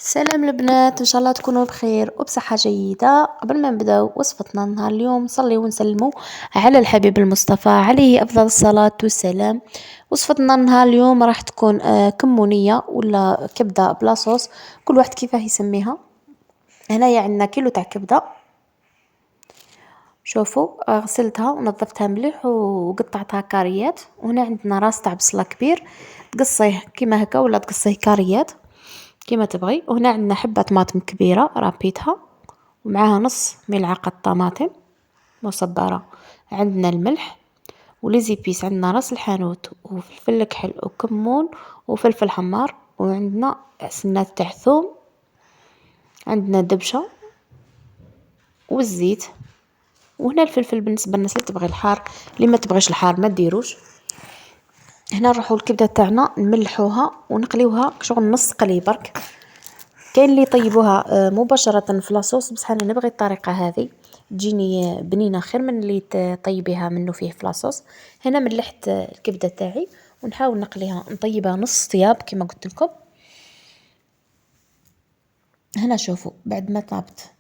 سلام البنات، ان شاء الله تكونوا بخير وبصحة جيدة. قبل ما نبداو وصفتنا نهار اليوم نصلي ونسلموا على الحبيب المصطفى عليه افضل الصلاة والسلام. وصفتنا نهار اليوم راح تكون كمونية ولا كبدة بلا صوص، كل واحد كيفاه يسميها. هنايا عندنا كيلو تاع كبدة، شوفوا غسلتها ونظفتها مليح وقطعتها كاريات. وهنا عندنا راس تاع بصلة كبير، تقصيه كيما هكا ولا تقصيه كاريات كيما تبغي. وهنا عندنا حبة طماطم كبيرة رابيتها ومعاها نص ملعقة طماطم مصبرة. عندنا الملح وليزيبيس، عندنا راس الحانوت وفلفل كحل وكمون وفلفل حمار، وعندنا سنات تاع ثوم، عندنا دبشة والزيت. وهنا الفلفل بالنسبة للناس اللي تبغي الحار، اللي ما تبغيش الحار ما ديروش. هنا نروحوا الكبدة تاعنا نملحوها ونقليوها شغل نص قلي برك. كاين اللي يطيبوها مباشرة في لاصوص، بصح انا نبغي الطريقة هذه تجيني بنينة خير من اللي تطيبيها منه فيه في لاصوص. هنا ملحت الكبدة تاعي ونحاول نقليها نطيبها نص طياب كما قلت لكم. هنا شوفوا بعد ما طابت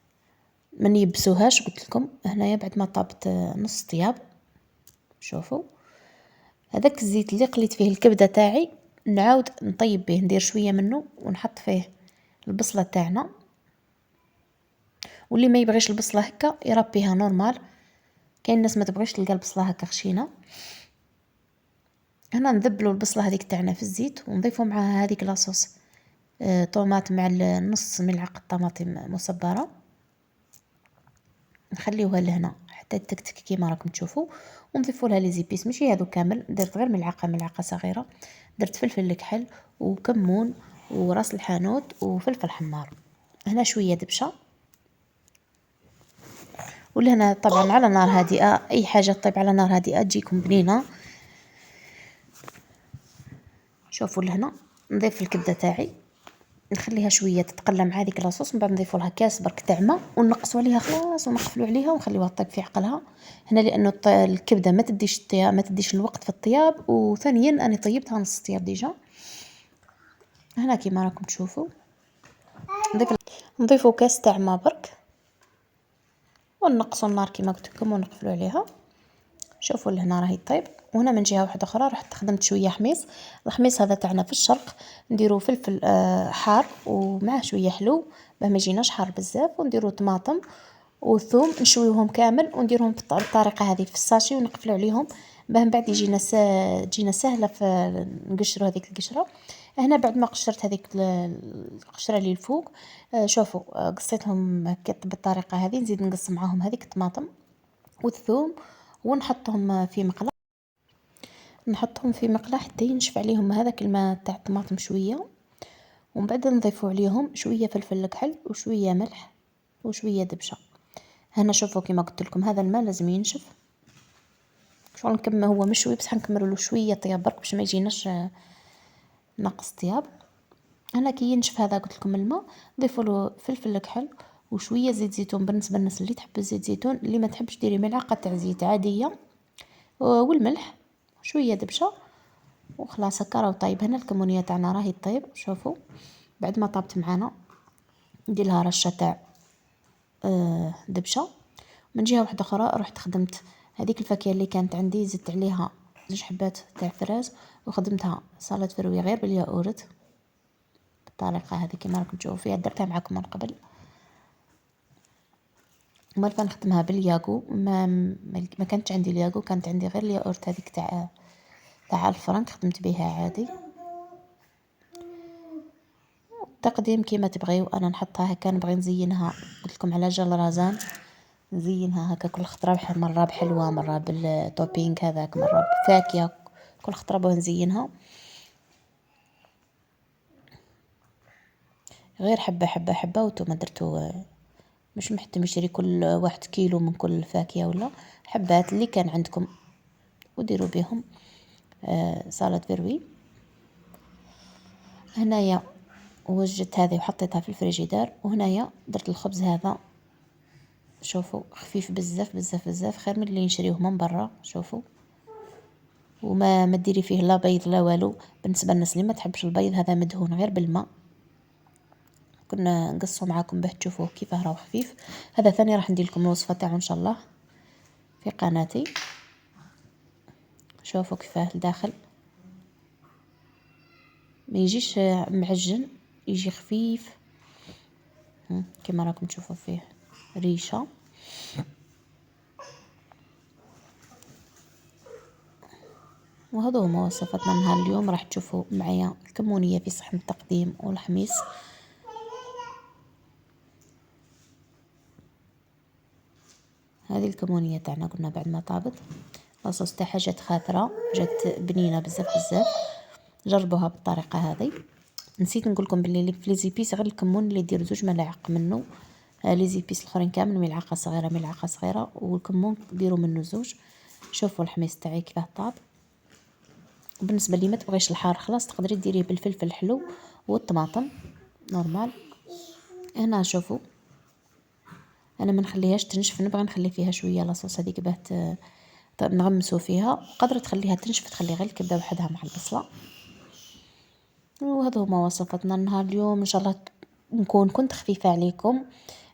ما نيبسوهاش، قلت لكم هنايا بعد ما طابت نص طياب. شوفوا هذاك الزيت اللي قليت فيه الكبدة تاعي نعاود نطيب به، ندير شوية منه ونحط فيه البصلة تاعنا. واللي ما يبغيش البصلة هكا يربيها نورمال، كاين ناس ما تبغيش تلقى البصلة هكا خشينة. هنا نذبلوا البصلة هذيك تاعنا في الزيت ونضيفوا معاها هذيك لاصوص طوماط مع نص ملعقة طماطم مصبرة، نخليوها لهنا حتى تكتك كيما راكم تشوفوا. ونضيفوا لها لي زيبيس، ماشي هذو كامل، درت غير ملعقة صغيرة. درت فلفل كحل وكمون وراس الحانوت وفلفل حمار. هنا شوية دبشة. ولهنا طبعا على نار هادئة، اي حاجة تطيب على نار هادئة تجيكم بنينة. شوفوا لهنا نضيف الكبدة تاعي نخليها شوية تتقلى مع هذيك لاصوص، من بعد نضيفوا لها كاس برك تاع ماء ونقصوا عليها خلاص ونقفلوا عليها ونخليوها تطيب في عقلها. هنا لانه الكبدة ما تديش الوقت في الطياب، وثانيا انا طيبتها نص طياب ديجا. هنا كيما راكم تشوفوا نضيفوا كاس تاع ماء برك ونقصوا النار كيما قلت لكم ونقفلوا عليها. شوفوا لهنا راهي طيب. وهنا من جهه واحده اخرى رحت خدمت شويه حميص. الحميص هذا تاعنا في الشرق نديروا فلفل حار ومعه شويه حلو باه ما يجيناش حار بزاف، ونديروا طماطم وثوم نشويوهم كامل ونديرهم بالطريقه هذه في الساشي ونقفلوا عليهم باه من بعد يجينا تجينا سهله في نقشروا هذيك القشره. هنا بعد ما قشرت هذيك القشره اللي الفوق، شوفوا قصيتهم بالطريقه هذه. نزيد نقص معاهم هذيك الطماطم والثوم ونحطهم في مقلاة، حتى ينشف عليهم هذاك الماء تاع الطماطم شوية. ومن بعد نضيفوا عليهم شوية فلفل كحل وشوية ملح وشوية دبشة. هنا شوفوا كيما قلت لكم هذا الماء لازم ينشف شغل نكمل، هو مشوي بس حنكملوا له شوية طياب برك باش ما يجيناش ناقص طياب. هنا كي ينشف هذا قلت لكم الماء نضيفوا له فلفل كحل وشوية زيت زيتون بالنسبة للناس اللي تحب الزيت زيتون، اللي ما تحبش ديري ملعقة تاع زيت عادية، والملح شوية دبشة وخلاص هكا راهو طيب. هنا الكمونية تاعنا راهي طيب. شوفوا بعد ما طابت معانا ندير لها رشة تاع دبشة. من جهة واحدة اخرى رحت خدمت هذيك الفاكهة اللي كانت عندي، زدت عليها 2 حبات تاع فراز وخدمتها سلطة فروي غير بالياقورت بالطريقة هذه كما راكم تشوفوا فيها، درتها معكم من قبل. مرة نخدمها بالياغو، ما كانتش عندي الياغو، كانت عندي غير الياقورت هذيك تاع الفرنك خدمت بها عادي. تقديم كيما تبغيو، انا نحطها هكا نبغي نزينها قلت لكم على جال رازان، نزينها هكا كل خطره مره بحلوه مره بالتوبينغ هذاك مره بفاكهه، كل خطره باه نزينها غير حبه حبه حبه. وانتم درتوا مش محتاج نشري كل 1 كيلو من كل فاكهه، ولا حبات اللي كان عندكم وديروا بهم سلطة فروي. هنايا وجدت هذه وحطيتها في الفريجيدار. وهنايا درت الخبز هذا، شوفوا خفيف بزاف بزاف بزاف خير من اللي نشريوه من برا. شوفوا وما ديري فيه لا بيض لا والو. بالنسبه للناس اللي ما تحبش البيض هذا مدهون غير بالماء. كنا نقصه معاكم به تشوفوه كيفاه راهو خفيف. هذا ثاني راح ندير لكم الوصفة تاعو ان شاء الله في قناتي. شوفوا كيفاه الداخل ما يجيش معجن، يجي خفيف كما راكم تشوفوا فيه ريشة. وهذا هو وصفتنا نهار اليوم. راح تشوفوا معايا الكمونية في صحن التقديم والحميص. هذه الكمونية تاعنا قلنا بعد ما طابت. لاصوص تاعها جات خاثرة، جات بنينة بزاف بزاف. جربوها بالطريقة هذه. نسيت نقولكم باللي في ليزيبيس غير الكمون اللي دير 2 ملاعق منه. ليزيبيس الاخرين كامل ملعقة صغيرة ملعقة صغيرة، والكمون ديروا منه 2. شوفوا الحميص تاعي كيفاه طاب. بالنسبة لي ما تبغيش الحار خلاص تقدري ديريه بالفلفل الحلو والطماطم نورمال. هنا شوفوا انا ما نخليهاش تنشف، نبغي نخلي فيها شويه لاصوص هذيك باه نغمسوا فيها. قدر تخليها تنشف تخلي غير الكبده وحدها مع البصله. وهذا هما وصفتنا نهار اليوم. ان شاء الله نكون كنت خفيفه عليكم.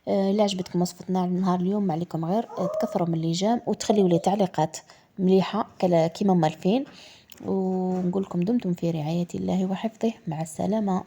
اللي عجبتكم وصفتنا نهار اليوم ما عليكم غير تكثروا من اللجام وتخليوا لي تعليقات مليحه كيما مالفين. ونقول لكم دمتم في رعايه الله وحفظه. مع السلامه.